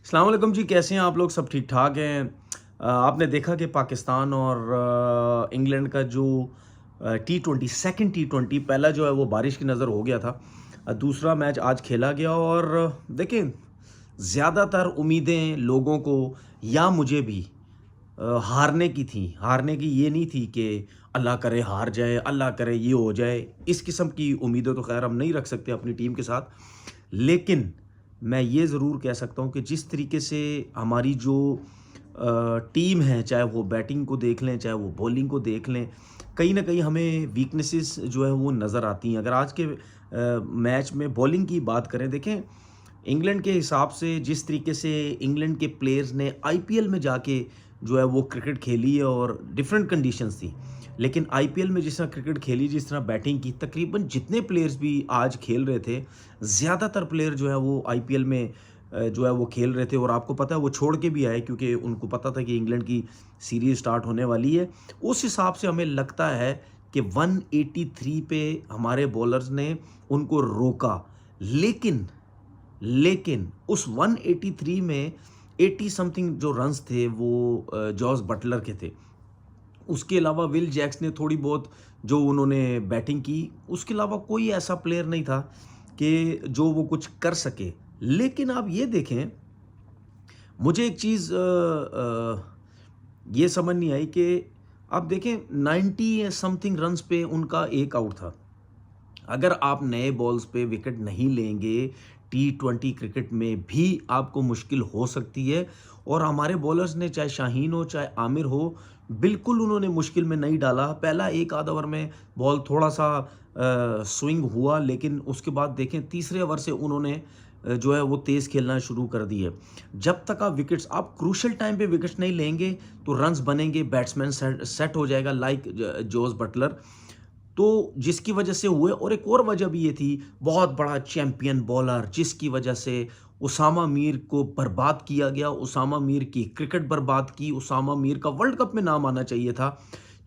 अस्सलाम वालेकुम जी, कैसे हैं आप लोग? सब ठीक ठाक हैं। आपने देखा कि पाकिस्तान और इंग्लैंड का जो टी20 सेकंड टी20 पहला जो है वो बारिश की नज़र हो गया था। दूसरा मैच आज खेला गया और देखें, ज़्यादातर उम्मीदें लोगों को या मुझे भी हारने की थी। हारने की ये नहीं थी कि अल्लाह करे हार जाए, अल्लाह करे ये हो जाए। इस किस्म की उम्मीदें तो ख़ैर हम नहीं रख सकते अपनी टीम के साथ। लेकिन मैं ये ज़रूर कह सकता हूँ कि जिस तरीके से हमारी जो टीम है, चाहे वो बैटिंग को देख लें, चाहे वो बॉलिंग को देख लें, कहीं न कहीं हमें वीकनेसेस जो है वो नज़र आती हैं। अगर आज के मैच में बॉलिंग की बात करें, देखें इंग्लैंड के हिसाब से जिस तरीके से इंग्लैंड के प्लेयर्स ने आईपीएल में जाके जो है वो क्रिकेट खेली है और डिफरेंट कंडीशंस थी। लेकिन आईपीएल में जिस तरह क्रिकेट खेली, जिस तरह बैटिंग की, तकरीबन जितने प्लेयर्स भी आज खेल रहे थे, ज़्यादातर प्लेयर जो है वो आईपीएल में जो है वो खेल रहे थे और आपको पता है वो छोड़ के भी आए क्योंकि उनको पता था कि इंग्लैंड की सीरीज़ स्टार्ट होने वाली है। उस हिसाब से हमें लगता है कि 183 पे हमारे बॉलर्स ने उनको रोका। लेकिन लेकिन उस 183 में 80 समथिंग जो रन्स थे वो जॉस बटलर के थे। उसके अलावा विल जैक्स ने थोड़ी बहुत जो उन्होंने बैटिंग की, उसके अलावा कोई ऐसा प्लेयर नहीं था कि जो वो कुछ कर सके। लेकिन आप ये देखें, मुझे एक चीज़ ये समझ नहीं आई कि आप देखें 90 समथिंग रन्स पे उनका एक आउट था। अगर आप नए बॉल्स पे विकेट नहीं लेंगे, टी20 क्रिकेट में भी आपको मुश्किल हो सकती है और हमारे बॉलर्स ने, चाहे शाहीन हो, चाहे आमिर हो, बिल्कुल उन्होंने मुश्किल में नहीं डाला। पहला एक आध ओवर में बॉल थोड़ा-सा स्विंग हुआ, लेकिन उसके बाद देखें तीसरे ओवर से उन्होंने जो है वो तेज़ खेलना शुरू कर दी है। जब तक आप क्रूशियल टाइम पे विकेट्स नहीं लेंगे, तो रन्स बनेंगे, बैट्समैन सेट हो जाएगा लाइक जोस बटलर। तो जिसकी वजह से हुए, और एक और वजह भी ये थी, बहुत बड़ा चैंपियन बॉलर जिसकी वजह से उसामा मीर को बर्बाद किया गया, उसामा मीर की क्रिकेट बर्बाद की, उसामा मीर का वर्ल्ड कप में नाम आना चाहिए था।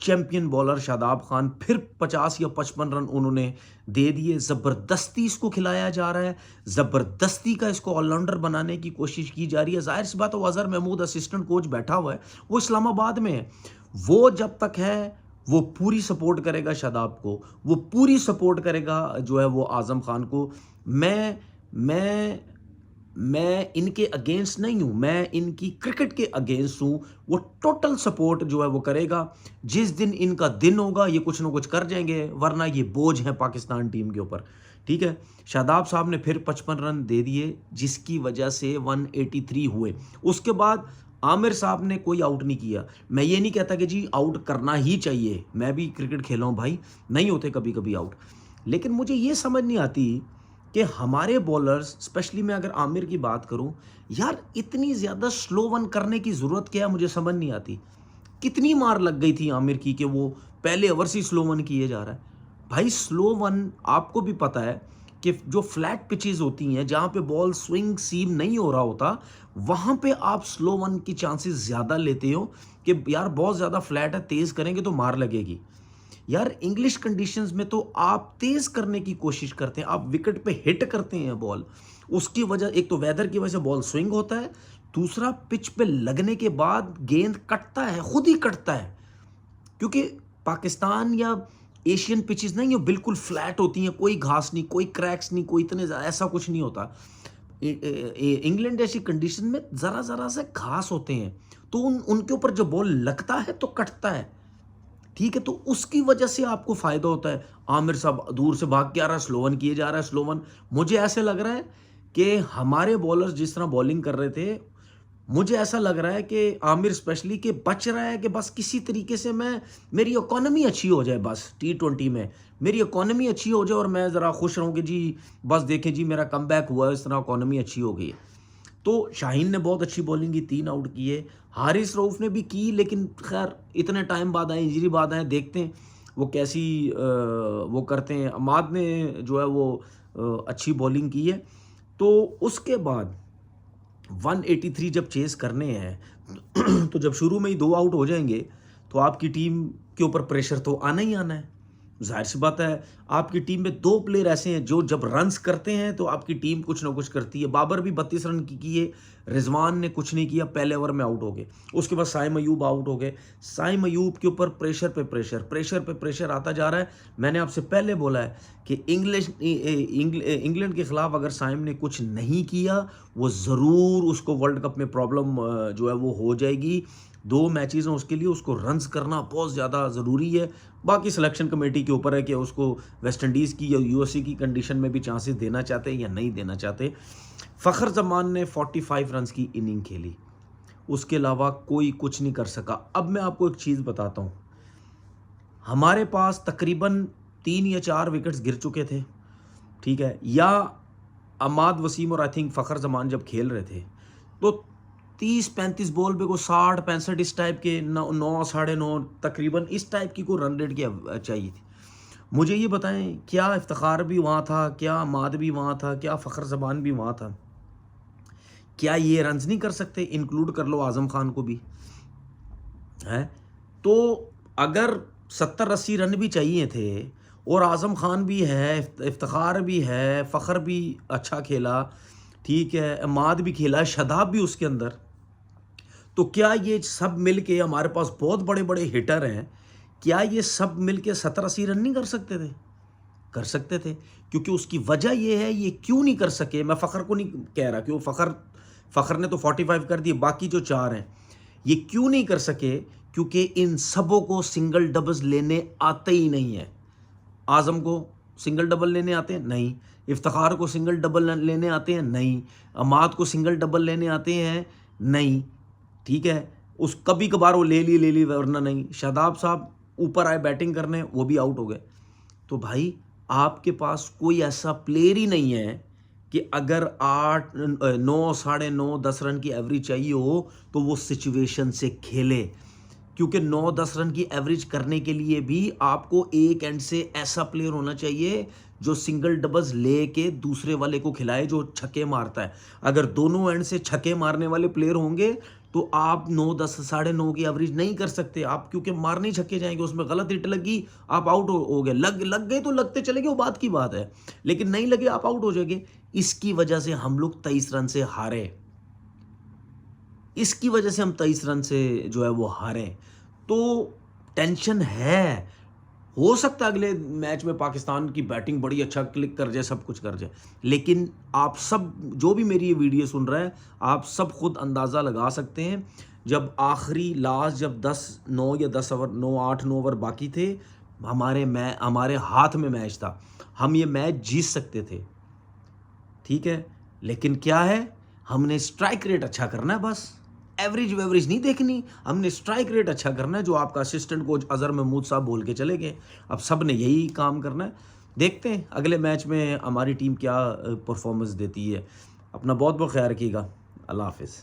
चैंपियन बॉलर शादाब खान फिर 50 या 55 रन उन्होंने दे दिए। ज़बरदस्ती इसको खिलाया जा रहा है, ज़बरदस्ती का इसको ऑलराउंडर बनाने की कोशिश की जा रही है। ज़ाहिर सी बात है, वो अज़हर महमूद असिस्टेंट कोच बैठा हुआ है, वो इस्लामाबाद में है। वो जब तक है वो पूरी सपोर्ट करेगा शादाब को, वो पूरी सपोर्ट करेगा जो है वो आज़म खान को। मैं मैं मैं इनके अगेंस्ट नहीं हूँ, मैं इनकी क्रिकेट के अगेंस्ट हूँ। वो टोटल सपोर्ट जो है वो करेगा। जिस दिन इनका दिन होगा ये कुछ ना कुछ कर जाएँगे, वरना ये बोझ है पाकिस्तान टीम के ऊपर, ठीक है? शादाब साहब ने फिर 55 रन दे दिए, जिसकी वजह से 183 हुए। उसके बाद आमिर साहब ने कोई आउट नहीं किया। मैं ये नहीं कहता कि जी आउट करना ही चाहिए, मैं भी क्रिकेट खेला हूँ भाई, नहीं होते कभी-कभी आउट। लेकिन मुझे ये समझ नहीं आती कि हमारे बॉलर्स, स्पेशली मैं अगर आमिर की बात करूं, यार इतनी ज़्यादा स्लो वन करने की ज़रूरत क्या है, मुझे समझ नहीं आती। कितनी मार लग गई थी आमिर की कि वो पहले ओवर से ही स्लो वन किए जा रहा है। भाई स्लो वन, आपको भी पता है कि जो फ्लैट पिचेस होती हैं, जहाँ पे बॉल स्विंग सीम नहीं हो रहा होता, वहाँ पे आप स्लो वन की चांसेस ज़्यादा लेते हो कि यार बहुत ज़्यादा फ्लैट है, तेज़ करेंगे तो मार लगेगी। यार इंग्लिश कंडीशंस में तो आप तेज करने की कोशिश करते हैं, आप विकेट पे हिट करते हैं बॉल। उसकी वजह, एक तो वेदर की वजह से बॉल स्विंग होता है, दूसरा पिच पे लगने के बाद गेंद कटता है, खुद ही कटता है। क्योंकि पाकिस्तान या एशियन पिचेस नहीं, ये बिल्कुल फ्लैट होती हैं, कोई घास नहीं, कोई क्रैक्स नहीं, कोई इतने ऐसा कुछ नहीं होता। इंग्लैंड ऐसी कंडीशन में जरा जरा से घास होते हैं, तो उनके ऊपर जब बॉल लगता है तो कटता है, ठीक है? तो उसकी वजह से आपको फ़ायदा होता है। आमिर साहब दूर से भाग के आ रहा है, स्लो वन किए जा रहा है, स्लो वन। मुझे ऐसे लग रहा है कि हमारे बॉलर्स जिस तरह बॉलिंग कर रहे थे, मुझे ऐसा लग रहा है कि आमिर स्पेशली कि बच रहा है कि बस किसी तरीके से मेरी इकोनॉमी अच्छी हो जाए, बस टी20 में मेरी इकोनॉमी अच्छी हो जाए और मैं ज़रा खुश रहूँ कि जी बस देखें जी मेरा कमबैक हुआ है, इस तरह इकोनॉमी अच्छी हो गई है। तो शाहीन ने बहुत अच्छी बॉलिंग की, 3 आउट किए। हारिस रऊफ ने भी की, लेकिन खैर इतने टाइम बाद आए, इंजरी बाद आए, देखते हैं वो कैसी वो करते हैं। अमाद ने जो है वो अच्छी बॉलिंग की है। तो उसके बाद 183 जब चेस करने हैं तो जब शुरू में ही 2 आउट हो जाएंगे तो आपकी टीम के ऊपर प्रेशर तो आना ही आना है। ज़ाहिर सी बात है, आपकी टीम में 2 प्लेयर ऐसे हैं जो जब रन्स करते हैं तो आपकी टीम कुछ ना कुछ करती है। बाबर भी 32 रन की किए, रिजवान ने कुछ नहीं किया, पहले ओवर में आउट हो गए। उसके बाद साइम अयूब आउट हो गए। साइम अयूब के ऊपर प्रेशर पे प्रेशर, प्रेशर पे प्रेशर आता जा रहा है। मैंने आपसे पहले बोला है कि इंग्लैंड के खिलाफ अगर साइम ने कुछ नहीं किया, वो ज़रूर उसको वर्ल्ड कप में प्रॉब्लम जो है वो हो जाएगी। 2 मैचेस हैं उसके लिए, उसको रन्स करना बहुत ज़्यादा ज़रूरी है। बाकी सिलेक्शन कमेटी के ऊपर है कि उसको वेस्ट इंडीज़ की या यूएसए की कंडीशन में भी चांसेस देना चाहते हैं या नहीं देना चाहते। फ़खर जमान ने 45 रन्स की इनिंग खेली, उसके अलावा कोई कुछ नहीं कर सका। अब मैं आपको एक चीज़ बताता हूँ, हमारे पास तकरीबन 3 या 4 विकेट्स गिर चुके थे, ठीक है, या अमाद वसीम और आई थिंक फ़खर जमान जब खेल रहे थे तो 30-35 बॉल पे को 60-65 इस टाइप के 9 साढ़े 9 तकरीबन इस टाइप की कोई रन रेट की चाहिए थी। मुझे ये बताएं, क्या इफ्तिखार भी वहाँ था, क्या अमाद भी वहाँ था, क्या फ़खर जमान भी वहाँ था? क्या ये रन्स नहीं कर सकते? इंक्लूड कर लो आज़म खान को भी, है। तो अगर 70-80 रन भी चाहिए थे और आज़म खान भी है, इफ्तिखार भी है, फ़खर भी अच्छा खेला, ठीक है, अमाद भी खेला, शादाब भी उसके अंदर, तो क्या ये सब मिल के, हमारे पास बहुत बड़े बड़े हिटर हैं, क्या ये सब मिल के 70-80 रन नहीं कर सकते थे? कर सकते थे। क्योंकि उसकी वजह ये है, ये क्यों नहीं कर सके, मैं फ़खर को नहीं कह रहा, क्यों फ़खर ने तो 45 कर दिए, बाकी जो 4 हैं ये क्यों नहीं कर सके? क्योंकि इन सबों को सिंगल डबल्स लेने आते ही नहीं है। आज़म को सिंगल डबल लेने आते हैं? नहीं। इफ्तिखार को सिंगल डबल लेने आते हैं? नहीं। अमाद को सिंगल डबल लेने आते हैं? नहीं। ठीक है, उस कभी कभार वो ले ली वरना नहीं। शादाब साहब ऊपर आए बैटिंग करने, वो भी आउट हो गए। तो भाई आपके पास कोई ऐसा प्लेयर ही नहीं है कि अगर 8 9 साढ़े 9 10 रन की एवरेज चाहिए हो तो वो सिचुएशन से खेले। क्योंकि 9-10 रन की एवरेज करने के लिए भी आपको एक एंड से ऐसा प्लेयर होना चाहिए जो सिंगल डबल्स लेके दूसरे वाले को खिलाए, जो छक्के मारता है। अगर दोनों एंड से छक्के मारने वाले प्लेयर होंगे तो आप 9-10 साढ़े 9 की एवरेज नहीं कर सकते। आप क्योंकि मारने ही छक्के जाएंगे, उसमें गलत हिट लगी, आप आउट हो गए। लग गए तो लगते चले गए, वो बात की बात है, लेकिन नहीं लगे आप आउट हो जाएंगे। इसकी वजह से हम लोग 23 रन से हारे, इसकी वजह से हम 23 रन से जो है वो हारे। तो टेंशन है। हो सकता है अगले मैच में पाकिस्तान की बैटिंग बड़ी अच्छा क्लिक कर जाए, सब कुछ कर जाए, लेकिन आप सब जो भी मेरी ये वीडियो सुन रहे हैं, आप सब खुद अंदाज़ा लगा सकते हैं, जब आखिरी लास्ट जब 10-9 या 10 ओवर 9-8-9 ओवर बाकी थे, हमारे हाथ में मैच था, हम ये मैच जीत सकते थे, ठीक है। लेकिन क्या है, हमने स्ट्राइक रेट अच्छा करना है, बस एवरेज वेवरेज नहीं देखनी, हमने स्ट्राइक रेट अच्छा करना है, जो आपका असिस्टेंट कोच अजहर महमूद साहब बोल के चले गए। अब सब ने यही काम करना है। देखते हैं अगले मैच में हमारी टीम क्या परफॉर्मेंस देती है। अपना बहुत बहुत ख्याल रखिएगा। अल्लाह हाफिज़।